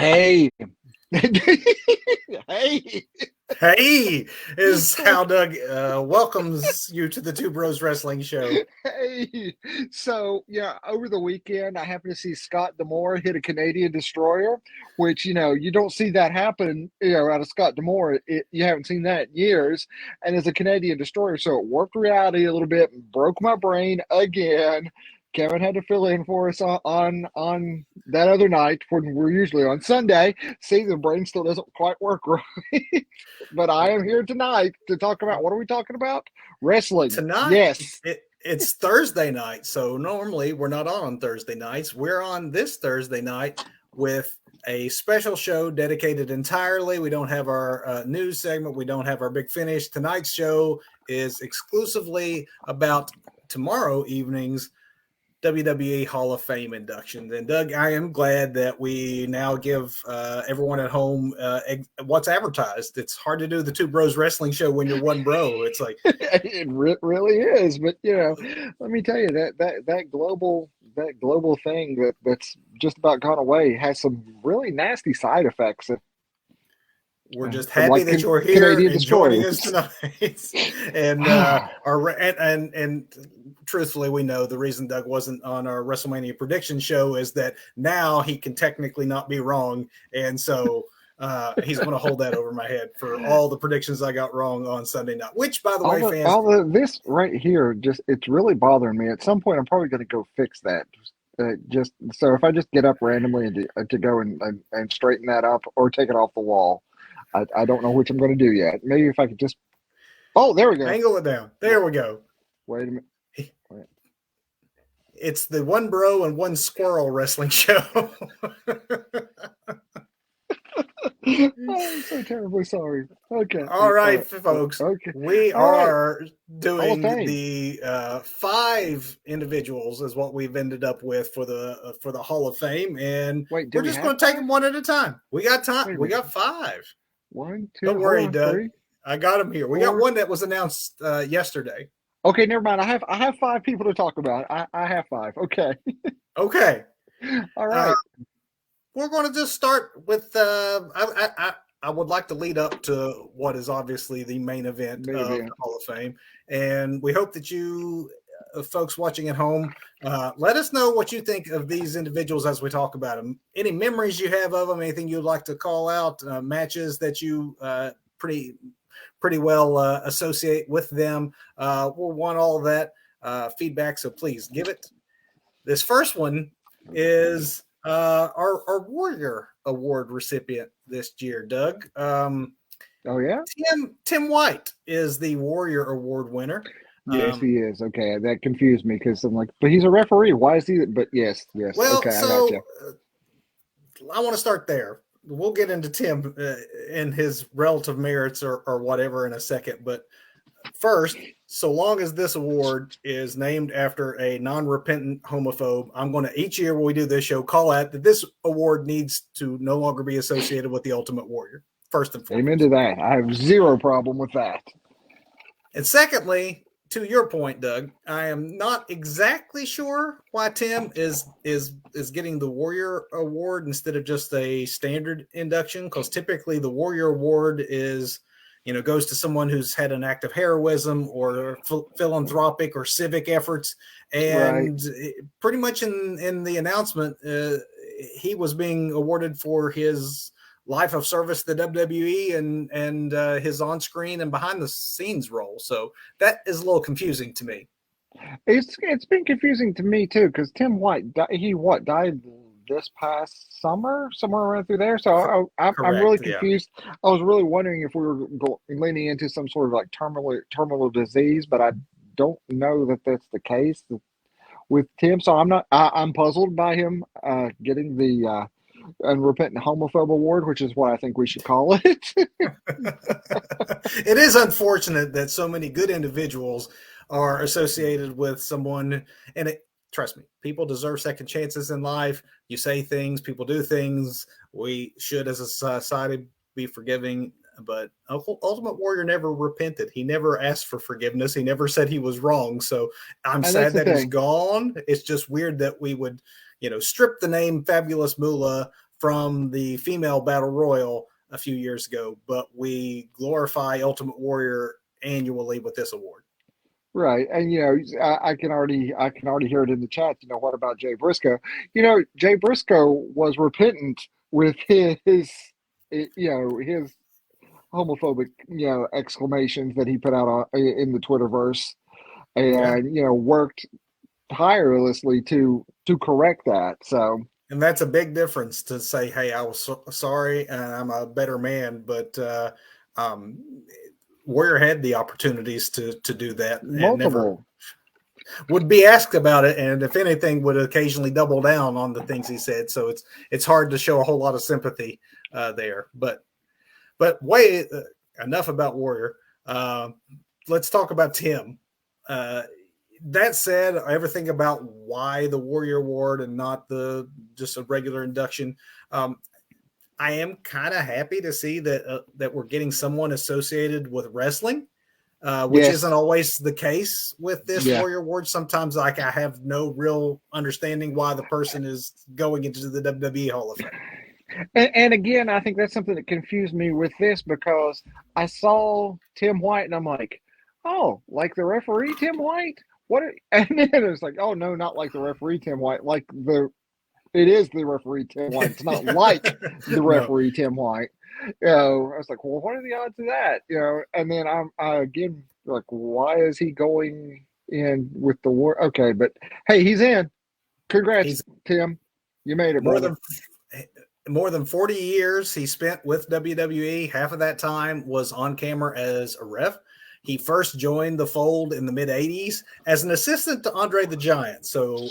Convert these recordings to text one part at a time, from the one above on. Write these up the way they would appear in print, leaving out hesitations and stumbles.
Hey, hey, Hey, is how Doug welcomes you to the Two Bros Wrestling Show. hey. So, yeah, over the weekend, I happened to see Scott D'Amore hit a Canadian destroyer, which, you don't see that happen, out of Scott D'Amore. You haven't seen that in years. And it's a Canadian destroyer. So it worked reality a little bit, and broke my brain again. Kevin had to fill in for us on that other night when we're usually on Sunday. See, the brain still doesn't quite work right. But I am here tonight to talk about, what are we talking about? Wrestling. Tonight, Yes. it's Thursday night, so normally we're not on Thursday nights. We're on this Thursday night with a special show dedicated entirely. We don't have our news segment. We don't have our big finish. Tonight's show is exclusively about tomorrow evening's WWE Hall of Fame induction. And Doug, I am glad that we now give everyone at home what's advertised. It's hard to do the Two Bros Wrestling Show when you're one bro. It's like It really is. But let me tell you that global thing that's just about gone away has some really nasty side effects. we're just From happy like that you're here Canadian and joining us destroyers. tonight. And truthfully, we know the reason Doug wasn't on our WrestleMania prediction show is that now he can technically not be wrong, and so he's going to hold that over my head for all the predictions I got wrong on Sunday night. Which, by the way, fans, This right here, it's really bothering me. At some point, I'm probably going to go fix that. Just so if I just get up randomly and to go and straighten that up or take it off the wall, I don't know which I'm going to do yet. Maybe if I could just. Oh, there we go. angle it down. There we go. Wait a minute. It's the One Bro and One Squirrel Wrestling Show. I'm so terribly sorry. Okay. All right, folks. Okay. We All right. are doing Hall of Fame. the 5 individuals is what we've ended up with for the Hall of Fame, and Wait, do we're we just have going to take 5? them one at a time. We got time. Wait a We minute. got 5. 1, 2, Don't worry, hold on, Doug. 3. I got them here. We got one that was announced yesterday. Okay, never mind. I have 5 people to talk about. I have 5. Okay. Okay. All right. We're going to just start with I would like to lead up to what is obviously the main event of the Hall of Fame, and we hope that you folks watching at home let us know what you think of these individuals as we talk about them. Any memories you have of them, anything you'd like to call out, matches that you pretty well associate with them. We'll want all of that feedback, so please give it. This first one is our Warrior Award recipient this year, Doug. Oh yeah, Tim White is the Warrior Award winner. Yes, he is. Okay, that confused me because I'm like, but he's a referee. Why is he? But yes. Well, okay, so I got you. I want to start there. We'll get into Tim and his relative merits or whatever in a second. But first, so long as this award is named after a non-repentant homophobe, I'm going to each year when we do this show call out that this award needs to no longer be associated with the Ultimate Warrior. First and foremost. Amen to that. I have zero problem with that. And secondly, to your point, Doug, I am not exactly sure why Tim is getting the Warrior Award instead of just a standard induction, because typically the Warrior Award is, goes to someone who's had an act of heroism or philanthropic or civic efforts. And pretty much in the announcement, he was being awarded for his life of service to the WWE and his on-screen and behind-the-scenes role. So that is a little confusing to me. It's been confusing to me too, because Tim White, died this past summer, somewhere around through there. So I'm really confused. Yeah. I was really wondering if we were leaning into some sort of like terminal disease, but I don't know that that's the case with Tim. So I'm puzzled by him getting the unrepentant homophobe award, which is what I think we should call it. It is unfortunate that so many good individuals are associated with someone, and trust me, people deserve second chances in life. You say things, people do things. We should, as a society, be forgiving. But Ultimate Warrior never repented. He never asked for forgiveness. He never said he was wrong. So I'm sad that he's gone. It's just weird that we would, strip the name Fabulous Moolah from the female battle royal a few years ago, but we glorify Ultimate Warrior annually with this award. Right, and I can already hear it in the chat. What about Jay Briscoe? Jay Briscoe was repentant with his homophobic exclamations that he put out in the Twitterverse, and worked tirelessly to correct that. So, and that's a big difference to say, "Hey, I was sorry, and I'm a better man," but Warrior had the opportunities to do that multiple. And never would be asked about it, and if anything, would occasionally double down on the things he said. So it's hard to show a whole lot of sympathy there. But enough about Warrior. Let's talk about Tim. That said, everything about why the Warrior Award and not just a regular induction. I am kind of happy to see that we're getting someone associated with wrestling, which isn't always the case with this Warrior Award. Sometimes, I have no real understanding why the person is going into the WWE Hall of Fame. And again, I think that's something that confused me with this, because I saw Tim White and I'm like, oh, like the referee Tim White? And then it was like, oh no, not like the referee Tim White, it is the referee Tim White. It's not like the referee Tim White. I was like, well, what are the odds of that? And then I again, like, why is he going in with the war? Okay, but hey, he's in. Congrats, Tim. You made it, brother. More than 40 years he spent with WWE. Half of that time was on camera as a ref. He first joined the fold in the mid-'80s as an assistant to Andre the Giant. So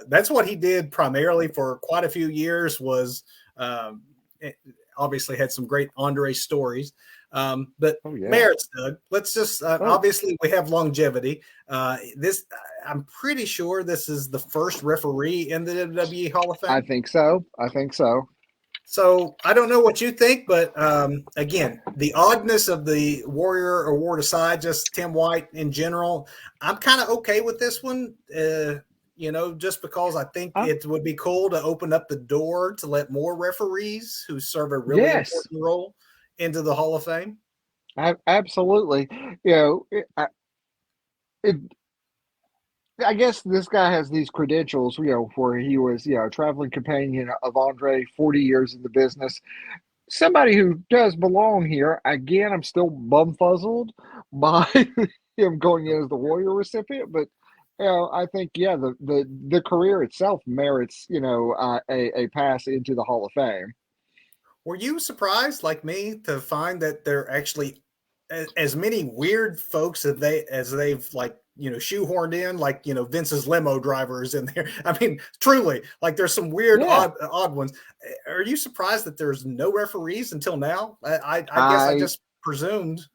that's what he did primarily for quite a few years, was obviously had some great Andre stories. But merits, Doug. Let's just obviously we have longevity. I'm pretty sure this is the first referee in the WWE Hall of Fame. I think so. So I don't know what you think, but again, the oddness of the Warrior Award aside, just Tim White in general, I'm kind of okay with this one. Just because I think it would be cool to open up the door to let more referees who serve a really important role into the Hall of Fame. Absolutely. I guess this guy has these credentials, where he was, a traveling companion of Andre, 40 years in the business. Somebody who does belong here. Again, I'm still bumfuzzled by him going in as the Warrior recipient, but I think, the career itself merits, a pass into the Hall of Fame. Were you surprised, like me, to find that there are actually as many weird folks as they've shoehorned in, like, Vince's limo drivers in there? I mean, truly, like, there's some weird, odd ones. Are you surprised that there's no referees until now? I guess I just presumed.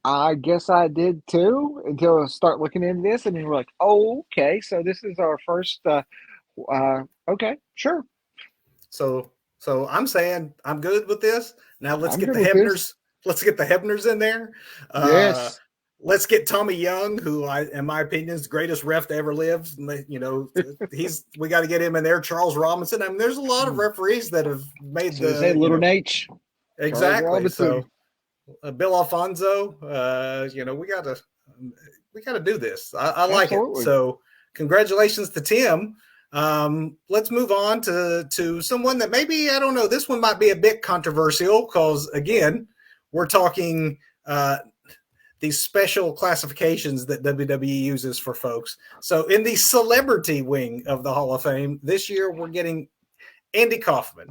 I guess I did too, until I start looking into this, and you're like, oh, okay, so this is our first. Okay, sure. So I'm saying I'm good with this. Now let's get the Hebners. Let's get the Hebners in there. Yes. Let's get Tommy Young, who, in my opinion, is the greatest ref to ever live. We got to get him in there. Charles Robinson. I mean, there's a lot of referees that have made little Nate. Exactly. So Bill Alfonso. We got to do this. I like it. So congratulations to Tim. Let's move on to someone that maybe, I don't know, this one might be a bit controversial, because again, we're talking these special classifications that WWE uses for folks. So in the celebrity wing of the Hall of Fame this year, we're getting Andy Kaufman.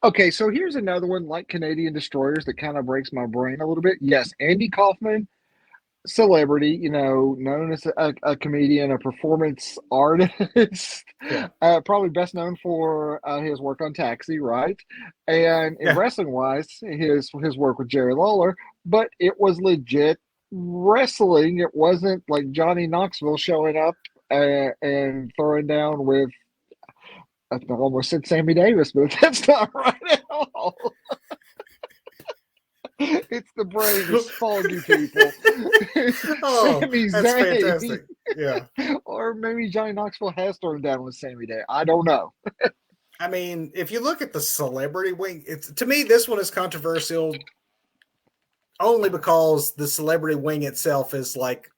Okay, so here's another one, like Canadian Destroyers, that kind of breaks my brain a little bit. Yes, Andy Kaufman, celebrity, known as a comedian, a performance artist, probably best known for his work on Taxi, right? And in wrestling wise, his work with Jerry Lawler, but it was legit wrestling. It wasn't like Johnny Knoxville showing up and throwing down with, I almost said Sammy Davis, but that's not right at all. It's the brain is foggy, people. Sami that's Zayn. Fantastic. Yeah. Or maybe Johnny Knoxville has thrown down with Sammy Day. I don't know. I mean, if you look at the celebrity wing, to me, this one is controversial only because the celebrity wing itself is like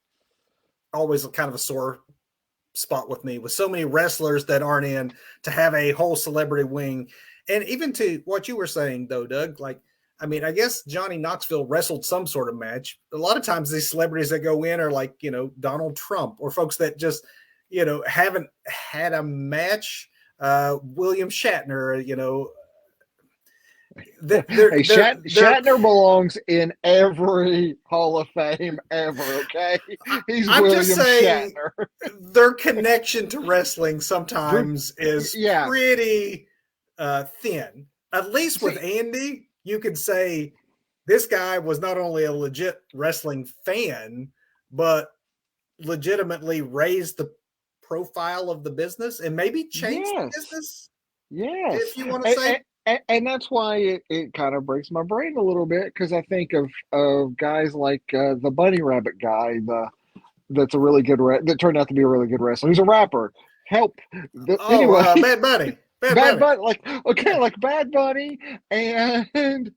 always kind of a sore spot with me, with so many wrestlers that aren't in, to have a whole celebrity wing. And even to what you were saying though, Doug, like, I mean, I guess Johnny Knoxville wrestled some sort of match. A lot of times these celebrities that go in are like, Donald Trump or folks that just, haven't had a match. William Shatner, Shatner belongs in every Hall of Fame ever. Okay, he's I'm William just saying Shatner. Their connection to wrestling sometimes is pretty thin. At least with Andy, you could say this guy was not only a legit wrestling fan, but legitimately raised the profile of the business and maybe changed the business. Yes. If you want to say. And that's why it kind of breaks my brain a little bit, because I think of guys like the Bunny Rabbit guy, that's a really good that turned out to be a really good wrestler. He's a rapper. Help. Anyway, Bad Bunny. Bad Bunny, like Bad Bunny and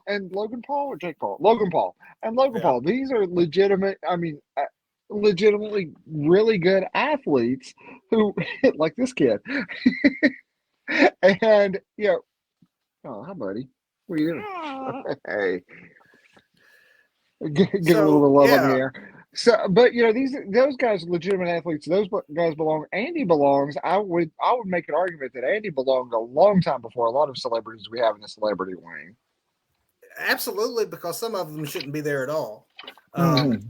Logan Paul or Jake Paul, Logan Paul and Logan Paul. These are legitimate. I mean, legitimately really good athletes who like this kid. And oh, hi, buddy. What are you doing? Hey, get a little bit of love on the air. So, but those guys are legitimate athletes. Those guys belong. Andy belongs. I would make an argument that Andy belonged a long time before a lot of celebrities we have in the celebrity wing. Absolutely, because some of them shouldn't be there at all.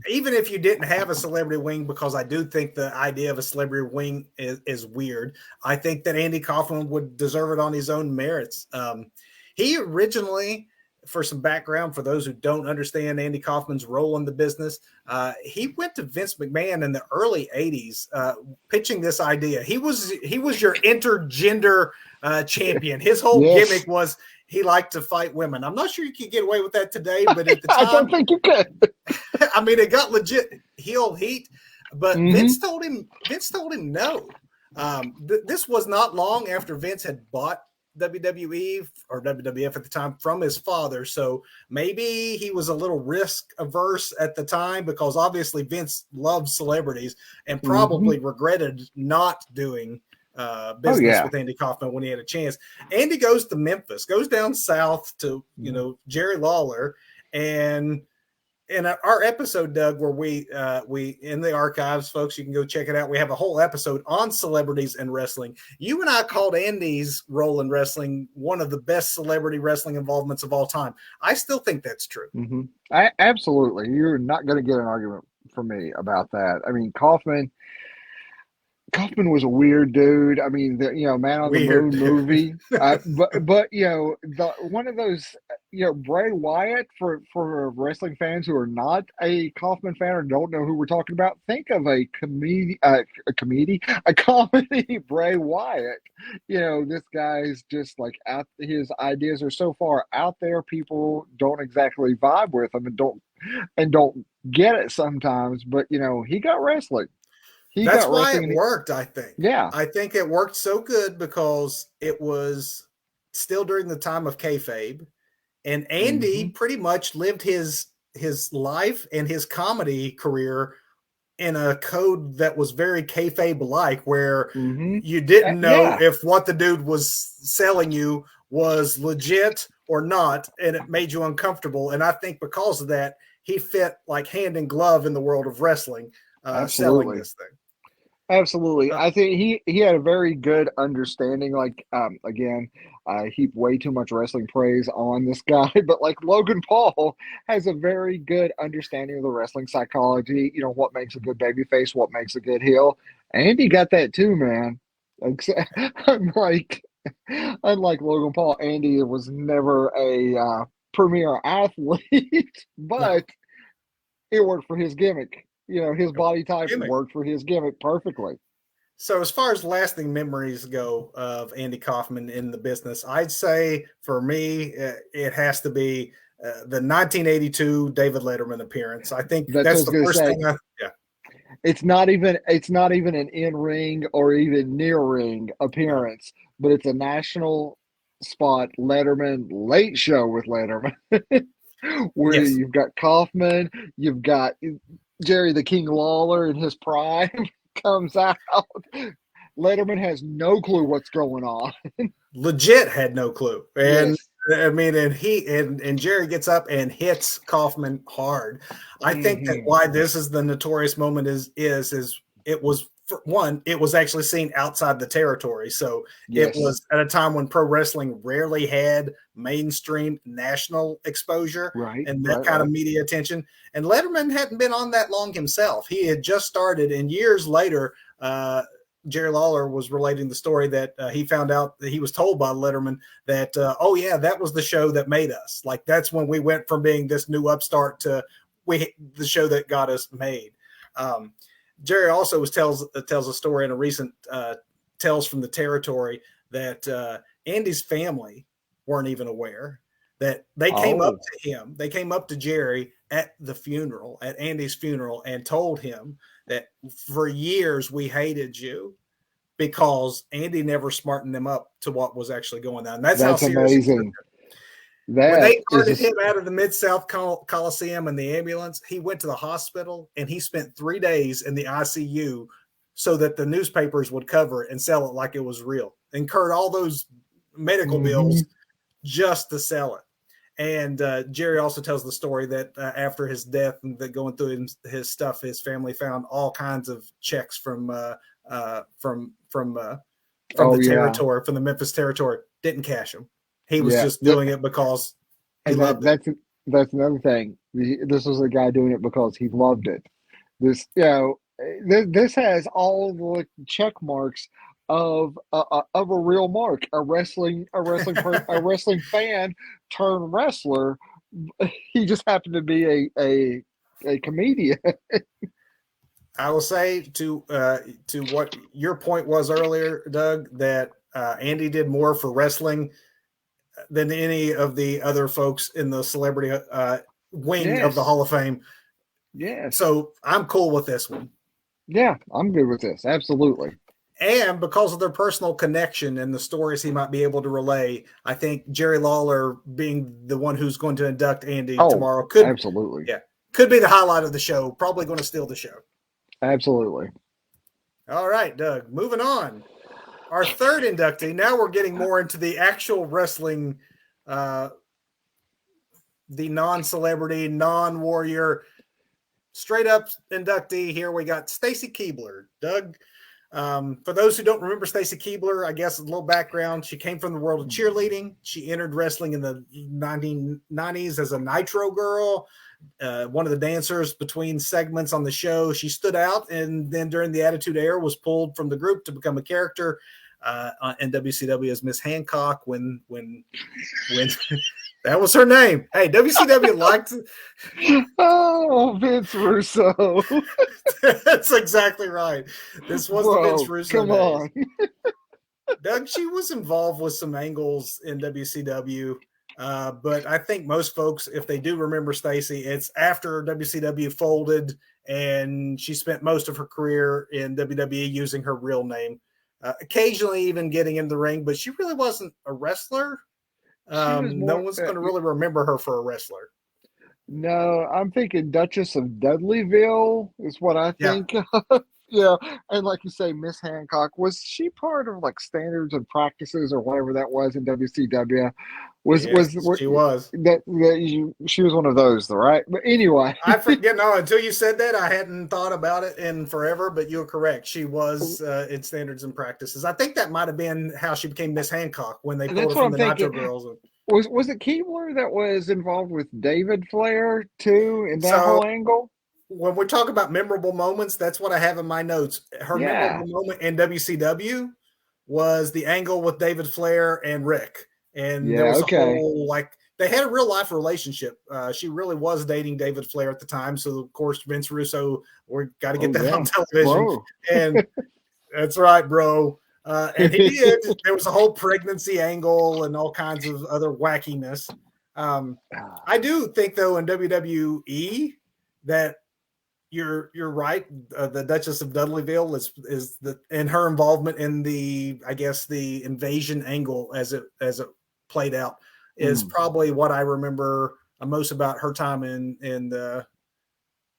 Even if you didn't have a celebrity wing, because I do think the idea of a celebrity wing is weird. I think that Andy Kaufman would deserve it on his own merits. He originally, for some background, for those who don't understand Andy Kaufman's role in the business, he went to Vince McMahon in the early 80s, pitching this idea. He was your intergender champion. His whole gimmick was he liked to fight women. I'm not sure you can get away with that today, but at the time, I don't think you could. I mean, it got legit heel heat, but Vince told him no. This was not long after Vince had bought WWE or WWF at the time from his father. So maybe he was a little risk averse at the time, because obviously Vince loved celebrities and probably regretted not doing business with Andy Kaufman when he had a chance. Andy goes to Memphis, goes down south to, Jerry Lawler. And in our episode, Doug, where we in the archives, folks, you can go check it out. We have a whole episode on celebrities and wrestling. You and I called Andy's role in wrestling one of the best celebrity wrestling involvements of all time. I still think that's true. Absolutely. You're not going to get an argument from me about that. I mean, Kaufman was a weird dude. I mean, Man on the Moon movie. But one of those, Bray Wyatt, for wrestling fans who are not a Kaufman fan or don't know who we're talking about, think of a comedy Bray Wyatt. This guy's just like his ideas are so far out there, people don't exactly vibe with him and don't get it sometimes. But he got wrestling. That's why it worked, I think. Yeah. I think it worked so good because it was still during the time of kayfabe. And Andy pretty much lived his life and his comedy career in a code that was very kayfabe-like, where you didn't know if what the dude was selling you was legit or not, and it made you uncomfortable. And I think because of that, he fit like hand in glove in the world of wrestling, selling this thing. Absolutely. I think he had a very good understanding. Like, again, I heap way too much wrestling praise on this guy, but like Logan Paul has a very good understanding of the wrestling psychology, what makes a good babyface, what makes a good heel. Andy got that too, man. Unlike Logan Paul, Andy was never a premier athlete, but it worked for his gimmick. His body type worked for his gimmick perfectly. So as far as lasting memories go of Andy Kaufman in the business, I'd say for me, it has to be the 1982 David Letterman appearance. I think that's the first thing. It's not even an in-ring or even near-ring appearance. but it's a national spot. Letterman Late Show with Letterman, where Yes. you've got Kaufman, you've got Jerry the King Lawler in his prime comes out. Letterman has no clue what's going on. Legit had no clue. And Yes. I mean, and Jerry gets up and hits Kaufman hard. I think that why this is the notorious moment is it was, for one, it was actually seen outside the territory. So it was at a time when pro wrestling rarely had mainstream national exposure and that kind of media attention. And Letterman hadn't been on that long himself. He had just started, and years later, Jerry Lawler was relating the story that he found out that he was told by Letterman that, oh yeah, that was the show that made us. Like, that's when we went from being this new upstart to the show that got us made. Jerry also tells a story in a recent Tales from the Territory that Andy's family weren't even aware that they came up to him. They came up to Jerry at Andy's funeral, and told him that for years we hated you because Andy never smartened them up to what was actually going on. That's how serious amazing. When they carted him out of the Mid-South Coliseum in the ambulance, he went to the hospital and he spent 3 days in the ICU so that the newspapers would cover it and sell it like it was real. Incurred all those medical bills just to sell it. And Jerry also tells the story that after his death and going through his stuff, his family found all kinds of checks from the territory, from the Memphis territory. Didn't cash them. He was just doing it because he loved it. That's another thing. This was a guy doing it because he loved it. This has all the check marks of a real mark, a wrestling fan turned wrestler. He just happened to be a comedian. I will say to what your point was earlier, Doug, that Andy did more for wrestling than any of the other folks in the celebrity wing of the Hall of Fame. Yeah. So I'm cool with this one. Yeah, I'm good with this. Absolutely. And because of their personal connection and the stories he might be able to relay, I think Jerry Lawler being the one who's going to induct Andy tomorrow could be the highlight of the show. Probably going to steal the show. Absolutely. All right, Doug, moving on. Our third inductee. Now we're getting more into the actual wrestling, the non-celebrity, non-warrior, straight up inductee. Here we got Stacy Keibler. Doug, for those who don't remember Stacy Keibler, I guess a little background. She came from the world of cheerleading. She entered wrestling in the 1990s as a Nitro girl, one of the dancers between segments on the show. She stood out, and then during the Attitude Era was pulled from the group to become a character in WCW as Miss Hancock when that was her name. Hey, WCW liked Vince Russo. That's exactly right. This was the Vince Russo. Come on. Doug, she was involved with some angles in WCW, but I think most folks, if they do remember Stacy, it's after WCW folded, and she spent most of her career in WWE using her real name, occasionally even getting in the ring, but she really wasn't a wrestler. No one's going to really remember her for a wrestler. No, I'm thinking Duchess of Dudleyville is what I think. Yeah, and like you say, Miss Hancock, was she part of like standards and practices or whatever that was in WCW? She was. She was one of those, though, right? But anyway, I forget. No, until you said that, I hadn't thought about it in forever. But you're correct. She was in standards and practices. I think that might have been how she became Miss Hancock when they pulled her from the Nitro Girls. Was it Keibler that was involved with David Flair too in that whole angle? When we talk about memorable moments, that's what I have in my notes. Her memorable moment in WCW was the angle with David Flair and Rick. And there was a whole, they had a real life relationship. She really was dating David Flair at the time. So, of course, Vince Russo, we got to get that on television. And that's right, bro. And he did. There was a whole pregnancy angle and all kinds of other wackiness. I do think, though, in WWE that you're right. The Duchess of Dudleyville is the and her involvement in the invasion angle as it played out is probably what I remember most about her time in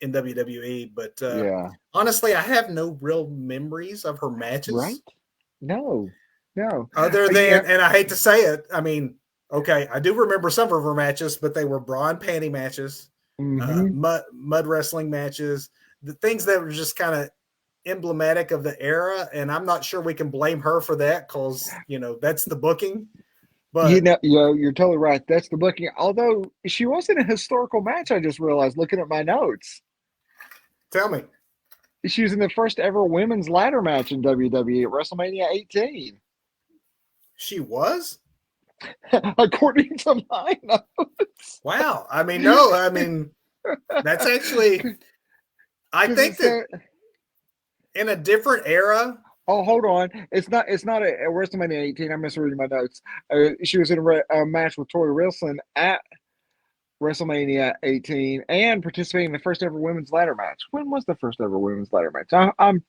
WWE. But honestly, I have no real memories of her matches. Right? No. Other than, and I hate to say it, I mean, okay, I do remember some of her matches, but they were bra and panty matches, mud wrestling matches, the things that were just kind of emblematic of the era. And I'm not sure we can blame her for that because, that's the booking. But you're totally right. That's the booking. Although she was in a historical match, I just realized looking at my notes. Tell me. She was in the first ever women's ladder match in WWE at WrestleMania 18. She was? According to my notes. Wow. That's actually, I think that in a different era. Oh, hold on. It's not a WrestleMania 18. I'm misreading my notes. She was in a match with Tori Wilson at WrestleMania 18 and participating in the first ever women's ladder match. When was the first ever women's ladder match? I'm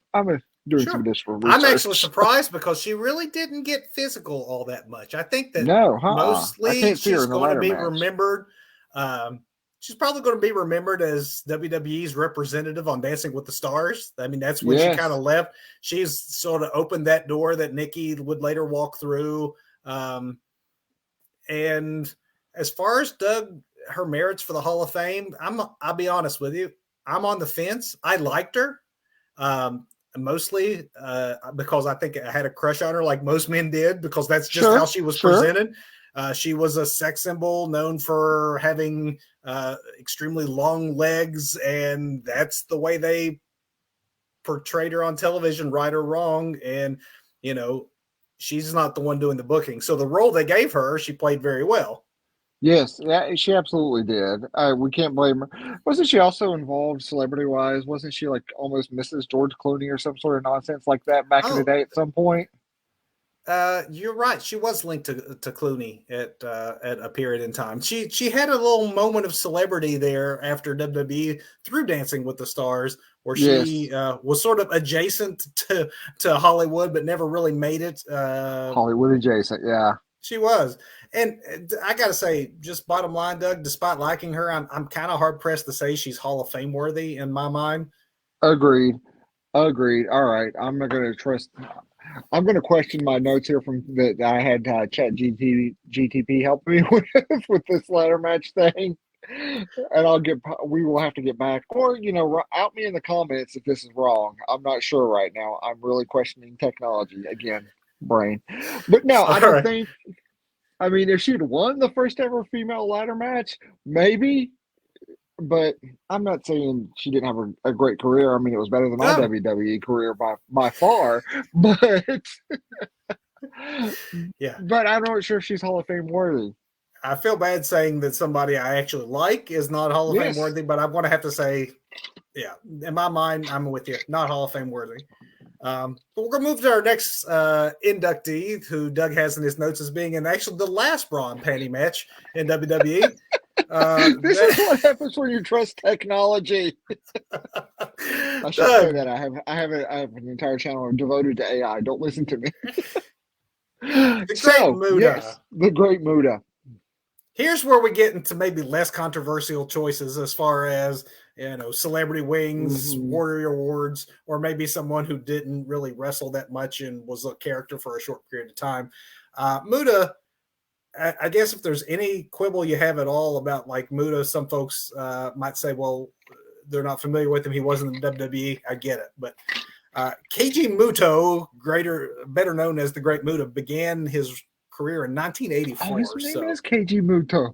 doing some additional research. I'm actually surprised because she really didn't get physical all that much. I think that mostly she's going to be remembered. She's probably going to be remembered as WWE's representative on Dancing with the Stars. I mean, that's when she kind of left. She's sort of opened that door that Nikki would later walk through. And as far as her merits for the Hall of Fame, I'll be honest with you. I'm on the fence. I liked her. Mostly because I think I had a crush on her like most men did because that's just how she was presented. She was a sex symbol known for having extremely long legs, and that's the way they portrayed her on television, right or wrong. And, she's not the one doing the booking. So the role they gave her, she played very well. Yes, she absolutely did. We can't blame her. Wasn't she also involved celebrity-wise? Wasn't she like almost Mrs. George Clooney or some sort of nonsense like that back in the day at some point? You're right. She was linked to Clooney at a period in time. She had a little moment of celebrity there after WWE through Dancing with the Stars, where she was sort of adjacent to Hollywood, but never really made it. Hollywood adjacent, yeah. She was. And I got to say, just bottom line, Doug, despite liking her, I'm kind of hard pressed to say she's Hall of Fame worthy in my mind. Agreed. All right. I'm not going to trust. I'm going to question my notes here from that I had Chat GTP help me with this ladder match thing. And we will have to get back, or out me in the comments if this is wrong. I'm not sure right now. I'm really questioning technology again, brain. But no, I don't think. I mean, if she'd won the first ever female ladder match, maybe. But I'm not saying she didn't have a great career. I mean, it was better than my WWE career by far. But but I'm not sure if she's Hall of Fame worthy. I feel bad saying that somebody I actually like is not Hall of Fame worthy, but I'm going to have to say, in my mind, I'm with you. Not Hall of Fame worthy. But we're going to move to our next inductee, who Doug has in his notes as being in actually the last bra and panty match in WWE. This is what happens when you trust technology. I should say that I have an entire channel devoted to AI. Don't listen to me. The Great Muta. Yes, the Great Muta. Here's where we get into maybe less controversial choices as far as celebrity wings, Warrior Awards, or maybe someone who didn't really wrestle that much and was a character for a short period of time. Muta. I guess if there's any quibble you have at all about like Muta, some folks might say, well, they're not familiar with him. He wasn't in WWE. I get it. But Keiji Muto, better known as the Great Muta, began his career in 1984. His name is Keiji Muto.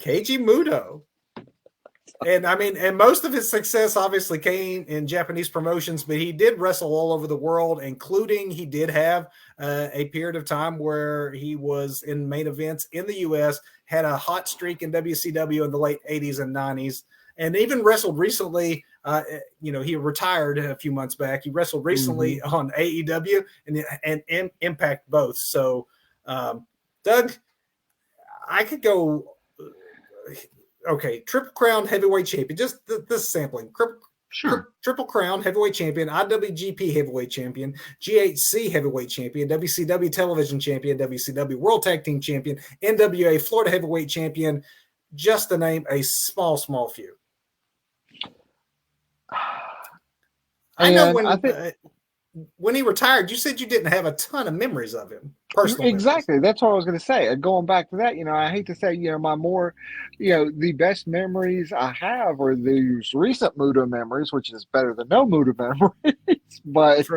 Keiji Muto. And and most of his success obviously came in Japanese promotions, but he did wrestle all over the world, including he did have a period of time where he was in main events in the U.S., had a hot streak in WCW in the late 80s and 90s, and even wrestled recently. He retired a few months back. He wrestled recently on AEW and Impact both. So, Doug, I could go... Okay, Triple Crown heavyweight champion. Just this sampling. Sure. Triple Crown heavyweight champion, IWGP heavyweight champion, GHC heavyweight champion, WCW television champion, WCW World Tag Team champion, NWA Florida heavyweight champion, just to name a small few. I know when he retired, you said you didn't have a ton of memories of him. Personal exactly. memories. That's what I was going to say. Going back to that, I hate to say, my more, the best memories I have are these recent Muta memories, which is better than no Muta memories. But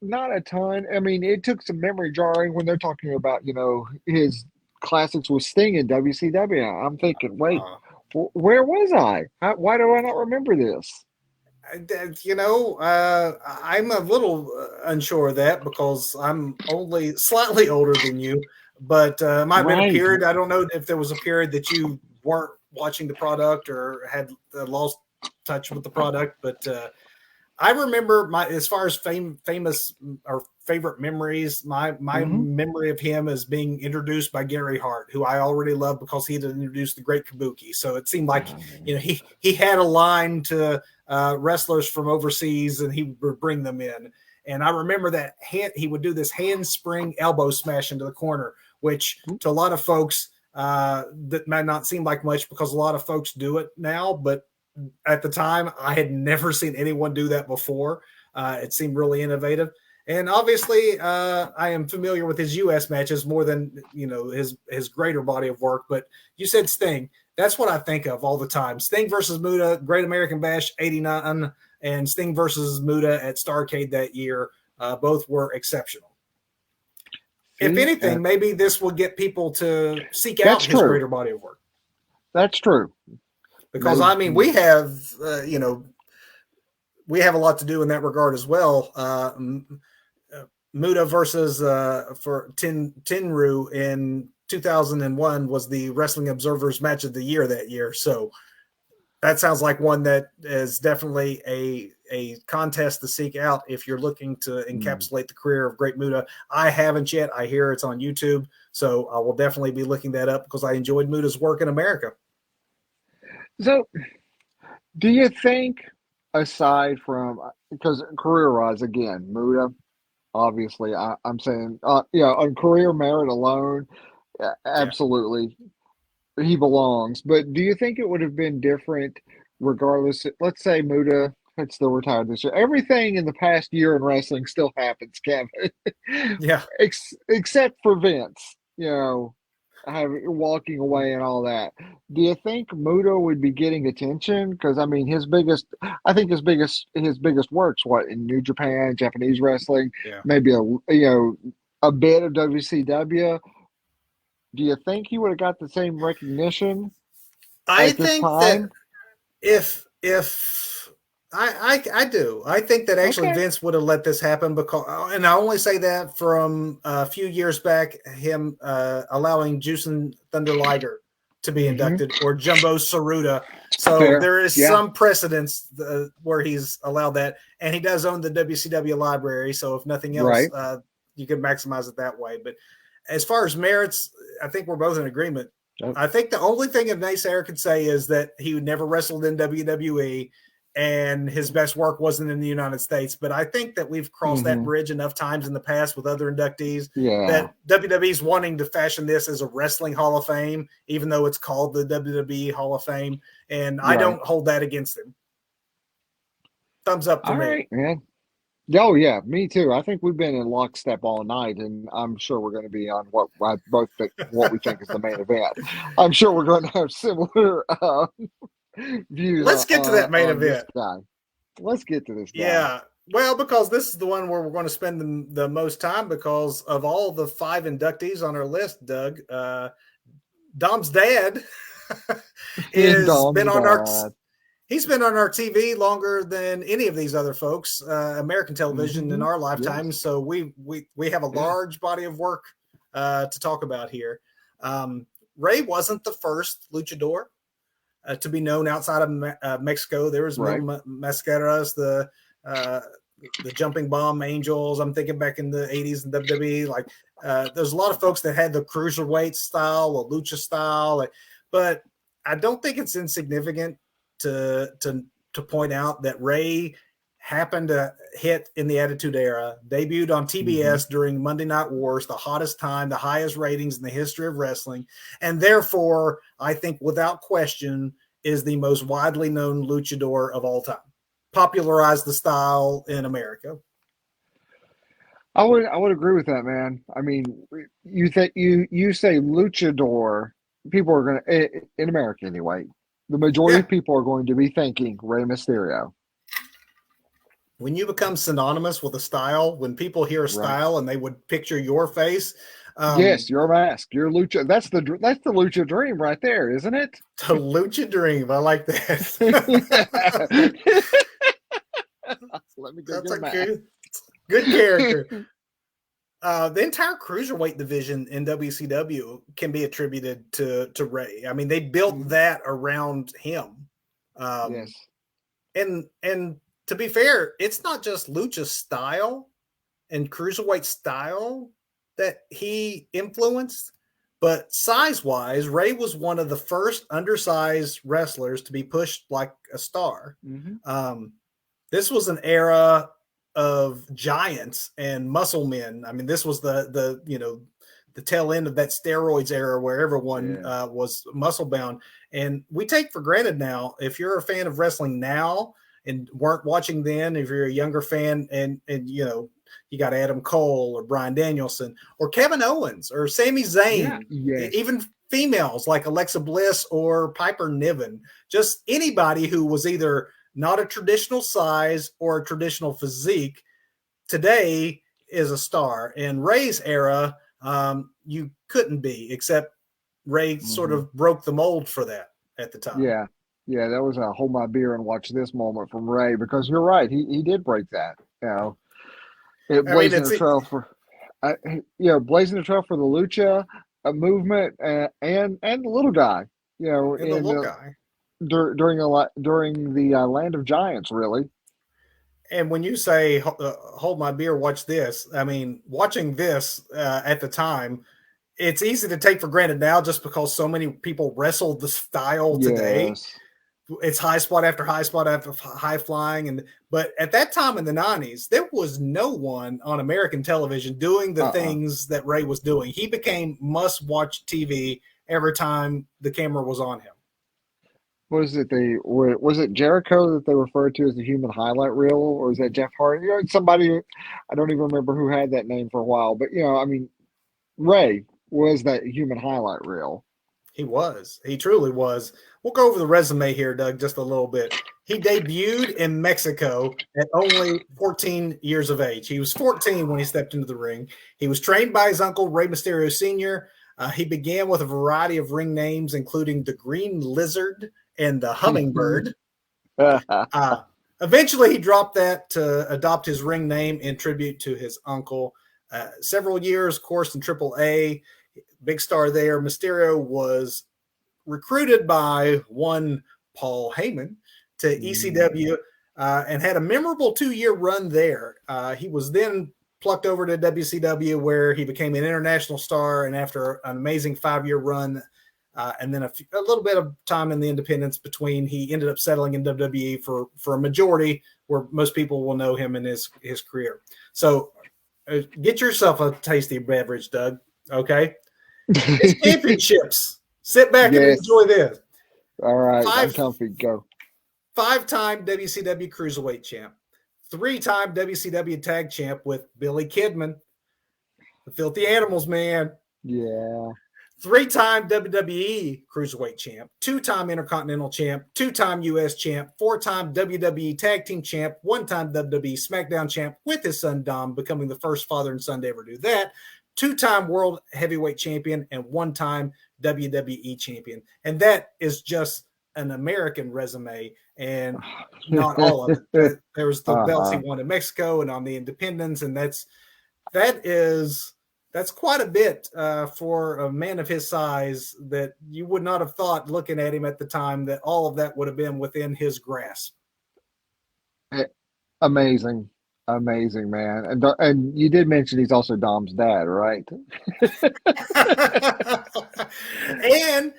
not a ton. I mean, it took some memory jarring when they're talking about, his classics with Sting in WCW. I'm thinking, wait, where was I? Why do I not remember this? I'm a little unsure of that because I'm only slightly older than you, but it might have been a period. I don't know if there was a period that you weren't watching the product or had lost touch with the product, but I remember as far as famous or favorite memories, my memory of him as being introduced by Gary Hart, who I already loved because he had introduced the Great Kabuki. So it seemed like, he had a line to wrestlers from overseas and he would bring them in. And I remember that he would do this handspring elbow smash into the corner, which to a lot of folks that might not seem like much because a lot of folks do it now, but at the time I had never seen anyone do that before. It seemed really innovative. And obviously I am familiar with his US matches more than, his greater body of work, but you said Sting. That's what I think of all the time. Sting versus Muta, Great American Bash 89, and Sting versus Muta at Starrcade that year. Both were exceptional. If anything, maybe this will get people to seek out his greater body of work. That's true. Because, we have, we have a lot to do in that regard as well. Muta versus for Tenryu in 2001 was the Wrestling Observer's Match of the Year that year. So that sounds like one that is definitely a contest to seek out if you're looking to encapsulate the career of Great Muta. I haven't yet. I hear it's on YouTube. So I will definitely be looking that up because I enjoyed Muta's work in America. So do you think, aside from, because career-wise, again, Muta, obviously, I'm saying, on career merit alone, absolutely, he belongs. But do you think it would have been different regardless? Let's say Muta had still retired this year. Everything in the past year in wrestling still happens, Kevin. Yeah. Except for Vince, walking away and all that. Do you think Muta would be getting attention? Because his biggest works in New Japan, Japanese wrestling, maybe a bit of WCW. Do you think he would have got the same recognition? I think that if I do. I think that actually Vince would have let this happen because, and I only say that from a few years back, him allowing Jushin Thunder Liger to be inducted or Jumbo Tsuruta. So there is some precedence where he's allowed that, and he does own the WCW library. So if nothing else, you can maximize it that way. But as far as merits, I think we're both in agreement. I think the only thing a naysayer could say is that he never wrestled in WWE and his best work wasn't in the United States. But I think that we've crossed that bridge enough times in the past with other inductees that WWE's wanting to fashion this as a wrestling Hall of Fame, even though it's called the WWE Hall of Fame. And I don't hold that against him. Thumbs up for me. Right, man. Oh, yeah, me too. I think we've been in lockstep all night, and I'm sure we're going to be on what we think is the main event. I'm sure we're going to have similar views. Let's get to that main event. Let's get to this guy. Yeah. Well, because this is the one where we're going to spend the most time because of all the 5 inductees on our list, Doug. Dom's dad He's been on our TV longer than any of these other folks, American television in our lifetime. Yes. So we have a large body of work to talk about here. Rey wasn't the first luchador to be known outside of Mexico. There was Mil Mascaras, the Jumping Bomb Angels. I'm thinking back in the 80s in WWE. There's a lot of folks that had the cruiserweight style or lucha style, but I don't think it's insignificant to point out that Rey happened to hit in the Attitude Era, debuted on TBS during Monday Night Wars, the hottest time, the highest ratings in the history of wrestling, and therefore, I think without question, is the most widely known luchador of all time. Popularized the style in America. I would agree with that, man. I mean, you say luchador, people are going to, in America anyway, the majority of people are going to be thinking Rey Mysterio. When you become synonymous with a style, when people hear a style and they would picture your face. Yes, your mask, your lucha. That's the lucha dream right there, isn't it? The lucha dream. I like that. Let me go That's get a good character. The entire cruiserweight division in WCW can be attributed to Rey. I mean, they built that around him. Yes. And to be fair, it's not just lucha style and cruiserweight style that he influenced, but size-wise, Rey was one of the first undersized wrestlers to be pushed like a star. This was an era of giants and muscle men. I mean, this was the tail end of that steroids era where everyone was muscle bound. And we take for granted now, if you're a fan of wrestling now and weren't watching then, if you're a younger fan and you got Adam Cole or Bryan Danielson or Kevin Owens or Sami Zayn, even females like Alexa Bliss or Piper Niven, just anybody who was either not a traditional size or a traditional physique today is a star. In Rey's era, you couldn't be, except Rey sort of broke the mold for that at the time. Yeah, that was a hold my beer and watch this moment from Rey, because you're right, he did break that. Blazing a trail for blazing a trail for the lucha movement and the little guy. The little guy during the Land of Giants, really. And when you say hold my beer, watch this, I mean, watching this at the time, it's easy to take for granted now just because so many people wrestle the style today. It's high spot after high flying. But at that time in the 90s, there was no one on American television doing the things that Rey was doing. He became must-watch TV every time the camera was on him. Was it Jericho that they referred to as the human highlight reel, or is that Jeff Hardy? Somebody, I don't even remember who had that name for a while, but I mean, Rey was that human highlight reel. He was. He truly was. We'll go over the resume here, Doug, just a little bit. He debuted in Mexico at only 14 years of age. He was 14 when he stepped into the ring. He was trained by his uncle, Rey Mysterio Sr. He began with a variety of ring names, including the Green Lizard and the Hummingbird. Eventually, he dropped that to adopt his ring name in tribute to his uncle. Several years, of course, in AAA, big star there. Mysterio was recruited by one Paul Heyman to ECW and had a memorable 2-year run there. He was then plucked over to WCW, where he became an international star, and after an amazing 5-year run and then a little bit of time in the independents between, he ended up settling in WWE for a majority, where most people will know him in his career. So get yourself a tasty beverage, Doug, okay? It's championships. Sit back and enjoy this. All right, I'm comfy. Go. 5-time WCW Cruiserweight champ. 3-time WCW Tag champ with Billy Kidman. The Filthy Animals, man. Yeah. 3-time WWE Cruiserweight champ. 2-time Intercontinental champ. 2-time US champ. 4-time WWE Tag Team champ. 1-time WWE SmackDown champ with his son Dom, becoming the first father and son to ever do that. 2-time World Heavyweight Champion and 1-time WWE Champion. And that is just an American resume, and not all of it. There was the belts he won in Mexico and on the independents, and that's quite a bit for a man of his size, that you would not have thought, looking at him at the time, that all of that would have been within his grasp. Amazing, man. And you did mention he's also Dom's dad, right? And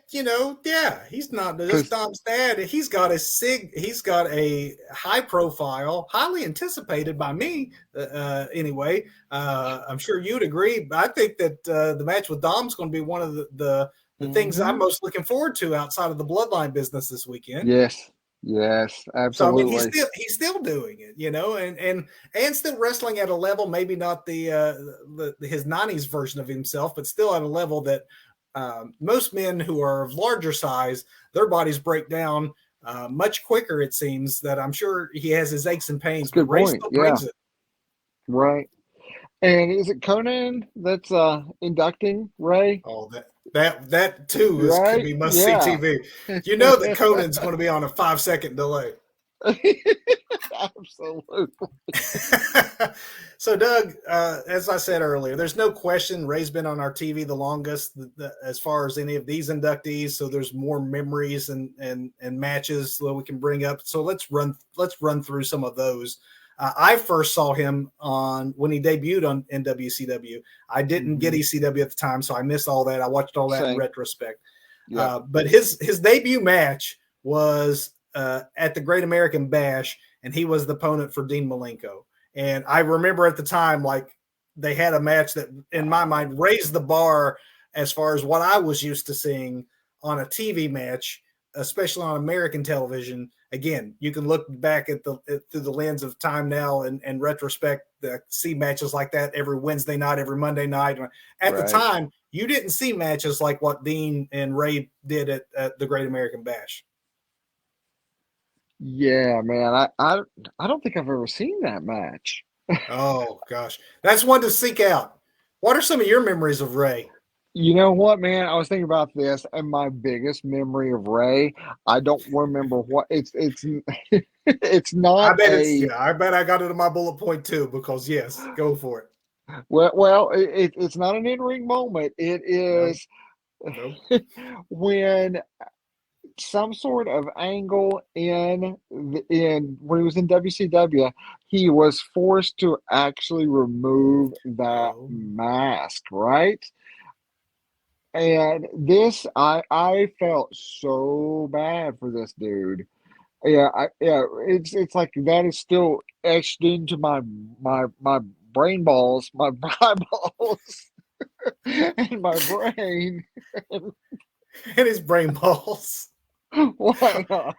He's not just Dom's dad. He's got a high profile, highly anticipated by me. Anyway, I'm sure you'd agree. But I think that the match with Dom's going to be one of the things I'm most looking forward to outside of the Bloodline business this weekend. Yes, absolutely. So I mean, he's still doing it, and still wrestling at a level, maybe not the his '90s version of himself, but still at a level that most men who are of larger size, their bodies break down much quicker. It seems that I'm sure he has his aches and pains, but Ray still brings it. Right. And is it Conan that's inducting Ray? Oh, that too could be must see TV. You know that Conan's going to be on a 5-second delay. Absolutely. So, Doug, as I said earlier, there's no question Ray's been on our TV the longest as far as any of these inductees. So there's more memories and matches that we can bring up. So let's run through some of those. I first saw him when he debuted in WCW. I didn't get ECW at the time, so I missed all that. I watched all that in retrospect. Yeah. But his debut match was at the Great American Bash, and he was the opponent for Dean Malenko. And I remember at the time, like, they had a match that, in my mind, raised the bar as far as what I was used to seeing on a TV match, especially on American television. Again, you can look back at through the lens of time now and retrospect, see matches like that every Wednesday night, every Monday night. At the time, you didn't see matches like what Dean and Ray did at the Great American Bash. Yeah, man. I don't think I've ever seen that match. Oh, gosh. That's one to seek out. What are some of your memories of Ray? You know what, man? I was thinking about this, and my biggest memory of Ray, I don't remember what it's it's not. I bet I got it in my bullet point too, because yes, go for it. Well, it's not an in-ring moment. It is when some sort of angle in when he was in WCW, he was forced to actually remove that mask, right? And this, I felt so bad for this dude. Yeah, it's like that is still etched into my brain balls, my eyeballs, and my brain, and his brain balls. Why not?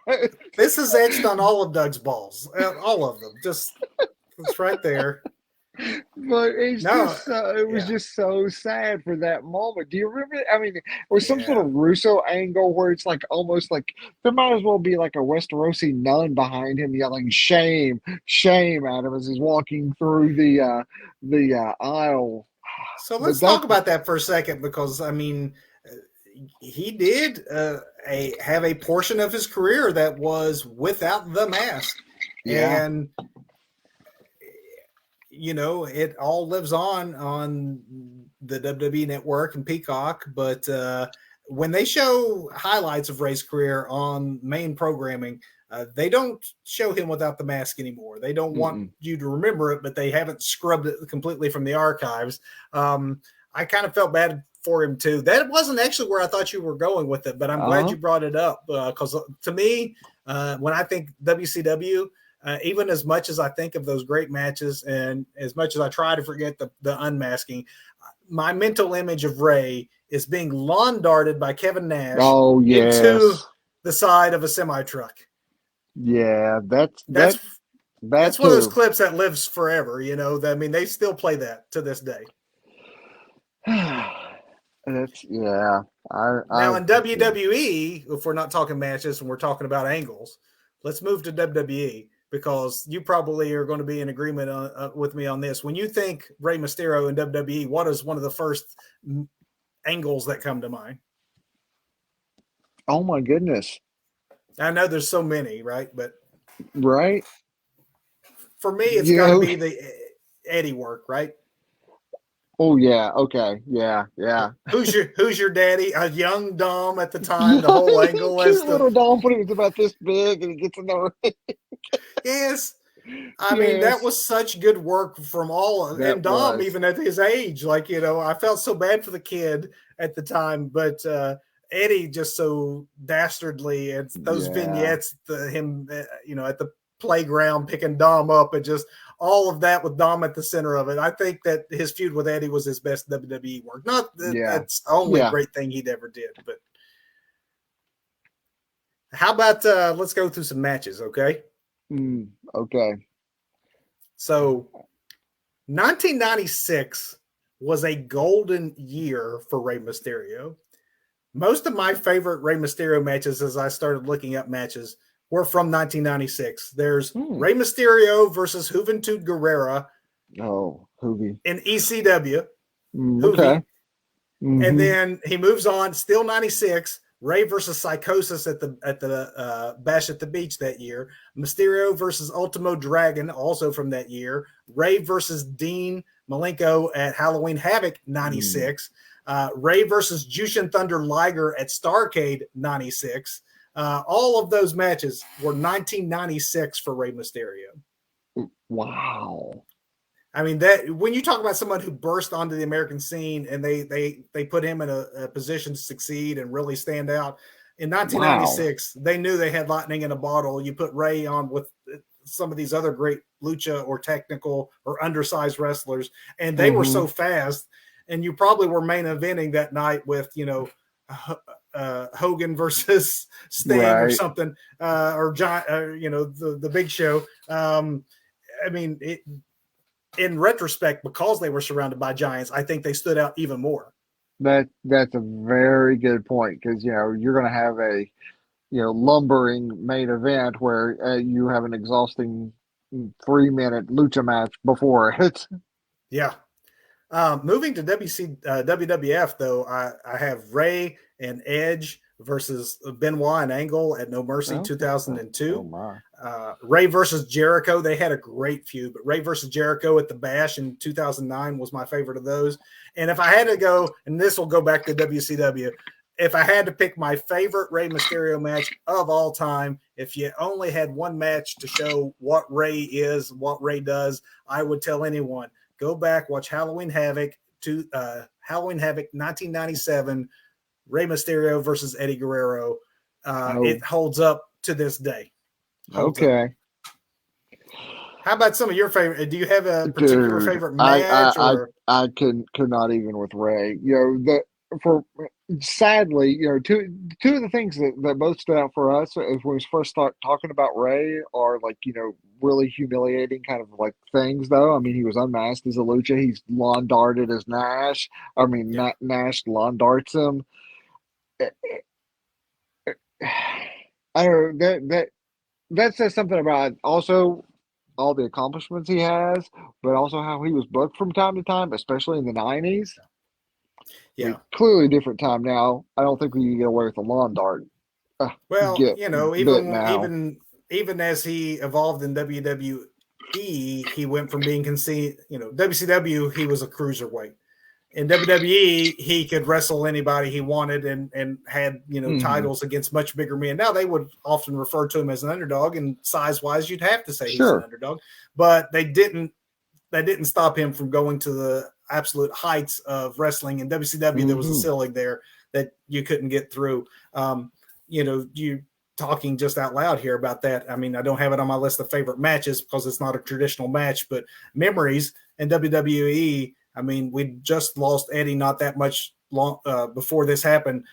This is etched on all of Doug's balls, all of them. Just it's right there. But it was just so sad for that moment. Do you remember? I mean, there was some sort of Russo angle where it's like almost like there might as well be like a Westerosi nun behind him yelling "shame, shame" at him as he's walking through the aisle. So let's talk about that for a second, because I mean, he did have a portion of his career that was without the mask, and it all lives on the WWE Network and Peacock. But when they show highlights of Ray's career on main programming, they don't show him without the mask anymore. They don't want you to remember it, but they haven't scrubbed it completely from the archives. I kind of felt bad for him too. That wasn't actually where I thought you were going with it, but I'm glad you brought it up, because to me, when I think WCW, even as much as I think of those great matches and as much as I try to forget the unmasking, my mental image of Ray is being lawn darted by Kevin Nash into the side of a semi-truck. Yeah, that's one of those clips that lives forever. I mean, they still play that to this day. That's now in WWE, if we're not talking matches and we're talking about angles, let's move to WWE, because you probably are going to be in agreement with me on this. When you think Rey Mysterio in WWE, what is one of the first angles that come to mind? Oh my goodness! I know there's so many, right? But for me, it's got to be the Eddie work, right? Oh yeah, okay, yeah. Who's your daddy? A young Dom at the time. The whole angle was little Dom when he was about this big, and he gets in the ring. Yes, I mean that was such good work from all of and Dom, even at his age. Like I felt so bad for the kid at the time, but Eddie just so dastardly, and those vignettes, him, at the playground picking Dom up, and just all of that with Dom at the center of it. I think that his feud with Eddie was his best WWE work. Not that that's the only great thing he'd ever did, but how about let's go through some matches, okay? Okay. So 1996 was a golden year for Rey Mysterio. Most of my favorite Rey Mysterio matches, as I started looking up matches, were from 1996. There's Rey Mysterio versus Juventud Guerrera. Oh, Hoovy. In ECW. Okay. And then he moves on, still 96. Rey versus Psychosis at the Bash at the Beach that year. Mysterio versus Ultimo Dragon, also from that year. Rey versus Dean Malenko at Halloween Havoc 96. Rey versus Jushin Thunder Liger at Starrcade 96. All of those matches were 1996 for Rey Mysterio. Wow. I mean, that when you talk about someone who burst onto the American scene and they put him in a position to succeed and really stand out in 1996, they knew they had lightning in a bottle. You put Rey on with some of these other great lucha or technical or undersized wrestlers, and they were so fast. And you probably were main eventing that night with, Hogan versus Sting or something, or John, the Big Show. I mean, in retrospect, because they were surrounded by giants, I think they stood out even more. That's a very good point, because you're going to have a lumbering main event where you have an exhausting 3-minute lucha match before it. Yeah. Moving to WWF, though, I have Rey and Edge versus Benoit and Angle at No Mercy 2002. Oh my. Rey versus Jericho. They had a great feud, but Rey versus Jericho at the Bash in 2009 was my favorite of those. And if I had to go, and this will go back to WCW, if I had to pick my favorite Rey Mysterio match of all time, if you only had one match to show what Rey is, what Rey does, I would tell anyone, go back, watch Halloween Havoc 1997, Rey Mysterio versus Eddie Guerrero. It holds up to this day. Okay. How about some of your favorite? Do you have a particular favorite match? I could not even with Rey. Sadly, two of the things that both stood out for us is when we first start talking about Rey are really humiliating kind of like things, though. I mean, he was unmasked as a lucha. He's lawn darted as Nash. I mean, Nash lawn darts him. I don't know, that says something about also all the accomplishments he has, but also how he was booked from time to time, especially in the 90s. Yeah. I mean, clearly a different time now. I don't think we can get away with a lawn dart. Even as he evolved in WWE, he went from being WCW, he was a cruiserweight. In WWE, he could wrestle anybody he wanted and had, titles against much bigger men. Now, they would often refer to him as an underdog, and size-wise, you'd have to say he's an underdog. But that didn't stop him from going to the absolute heights of wrestling. In WCW, there was a ceiling there that you couldn't get through. You talking just out loud here about that. I mean, I don't have it on my list of favorite matches because it's not a traditional match, but memories in WWE. I mean, we just lost Eddie not that much long before this happened.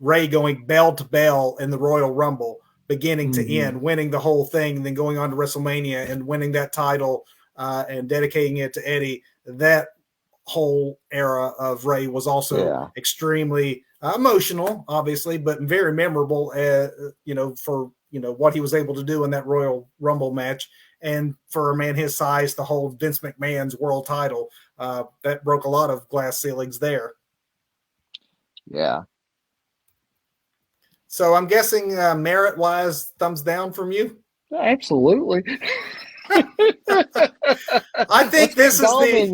Rey going bell to bell in the Royal Rumble, beginning to end, winning the whole thing, and then going on to WrestleMania and winning that title and dedicating it to Eddie. That whole era of Rey was also extremely emotional, obviously, but very memorable, for what he was able to do in that Royal Rumble match. And for a man his size to hold Vince McMahon's world title, that broke a lot of glass ceilings there. Yeah. So I'm guessing merit-wise, thumbs down from you? Absolutely. I think this is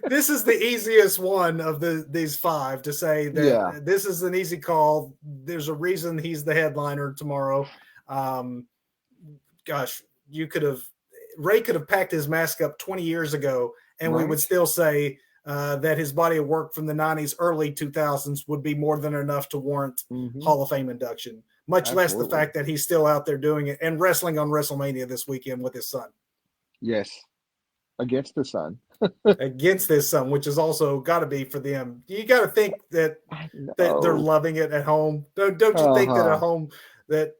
this is the easiest one of these five to say that this is an easy call. There's a reason he's the headliner tomorrow. Rey could have packed his mask up 20 years ago, and we would still say that his body of work from the 90s, early 2000s would be more than enough to warrant Hall of Fame induction, much less the fact that he's still out there doing it and wrestling on WrestleMania this weekend with his son. Yes, against the son. Against his son, which is also got to be for them. You got to think that they're loving it at home. Don't you think that at home that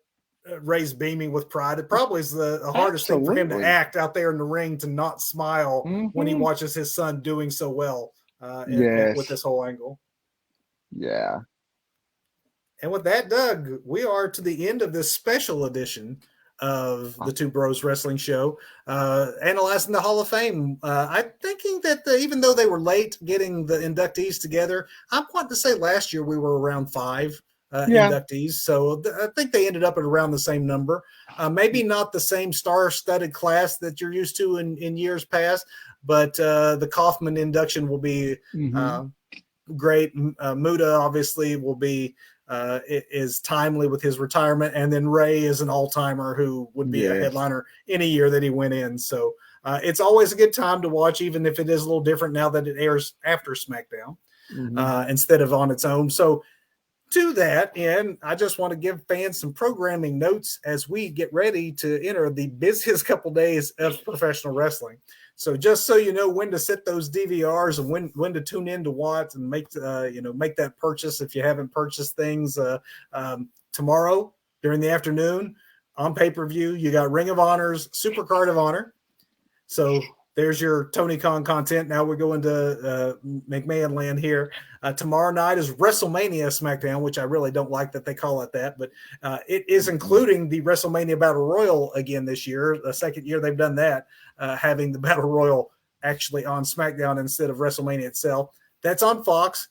Rey's beaming with pride? It probably is the hardest thing for him to act out there in the ring, to not smile when he watches his son doing so well with this whole angle. Yeah. And with that, Doug, we are to the end of this special edition of the Two Bros Wrestling Show, analyzing the Hall of Fame. I'm thinking that even though they were late getting the inductees together, I want to say last year we were around 5 inductees. So I think they ended up at around the same number. Maybe not the same star-studded class that you're used to in years past, but the Kaufman induction will be great. Muta obviously will be is timely with his retirement, and then Rey is an all-timer who would be a headliner any year that he went in. So it's always a good time to watch, even if it is a little different now that it airs after SmackDown instead of on its own. So to that end, I just want to give fans some programming notes as we get ready to enter the busiest couple days of professional wrestling. So just so you know when to set those DVRs and when to tune in to watch and make that purchase if you haven't purchased things. Tomorrow during the afternoon on pay-per-view, you got Ring of Honor's Supercard of Honor. So there's your Tony Khan content. Now we're going to McMahon land here. Tomorrow night is WrestleMania SmackDown, which I really don't like that they call it that, but it is including the WrestleMania Battle Royal again this year. The second year they've done that, having the Battle Royal actually on SmackDown instead of WrestleMania itself. That's on Fox.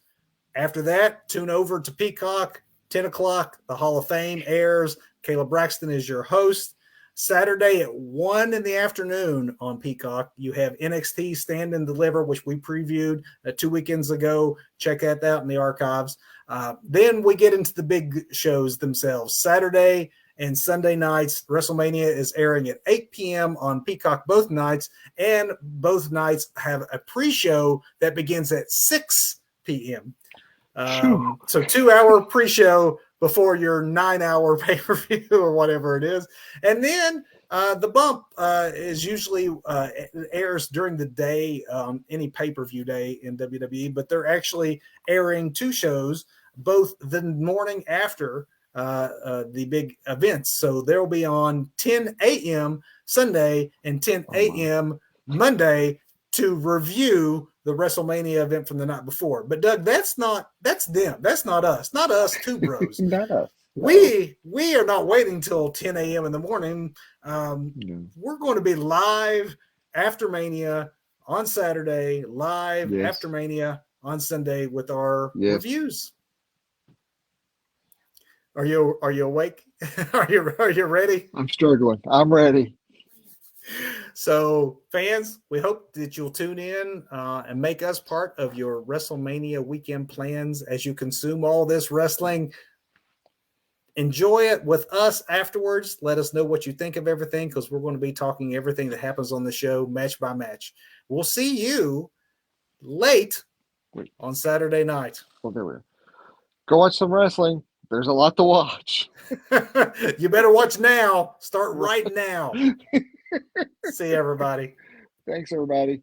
After that, tune over to Peacock. 10 o'clock, the Hall of Fame airs. Caleb Braxton is your host. Saturday at 1 in the afternoon on Peacock, you have NXT Stand and Deliver, which we previewed 2 weekends ago. Check that out in the archives. Then we get into the big shows themselves. Saturday and Sunday nights, WrestleMania is airing at 8 p.m. on Peacock both nights, and both nights have a pre-show that begins at 6 p.m. So 2-hour pre-show before your 9-hour pay-per-view or whatever it is. And then the bump is usually airs during the day, any pay-per-view day in WWE, but they're actually airing 2 shows, both the morning after the big events. So they'll be on 10 a.m. Sunday and 10 a.m. Monday to review the WrestleMania event from the night before. But Doug, that's them. That's not us. Not us, Two Bros. Not us. No. We are not waiting till 10 a.m. in the morning. We're going to be live after Mania on Saturday, live after Mania on Sunday with our reviews. Are you awake? Are you ready? I'm struggling. I'm ready. So, fans, we hope that you'll tune in and make us part of your WrestleMania weekend plans as you consume all this wrestling. Enjoy it with us afterwards. Let us know what you think of everything, because we're going to be talking everything that happens on the show match by match. We'll see you late on Saturday night. Well, there we are. Go watch some wrestling. There's a lot to watch. You better watch now. Start right now. See everybody. Thanks, everybody.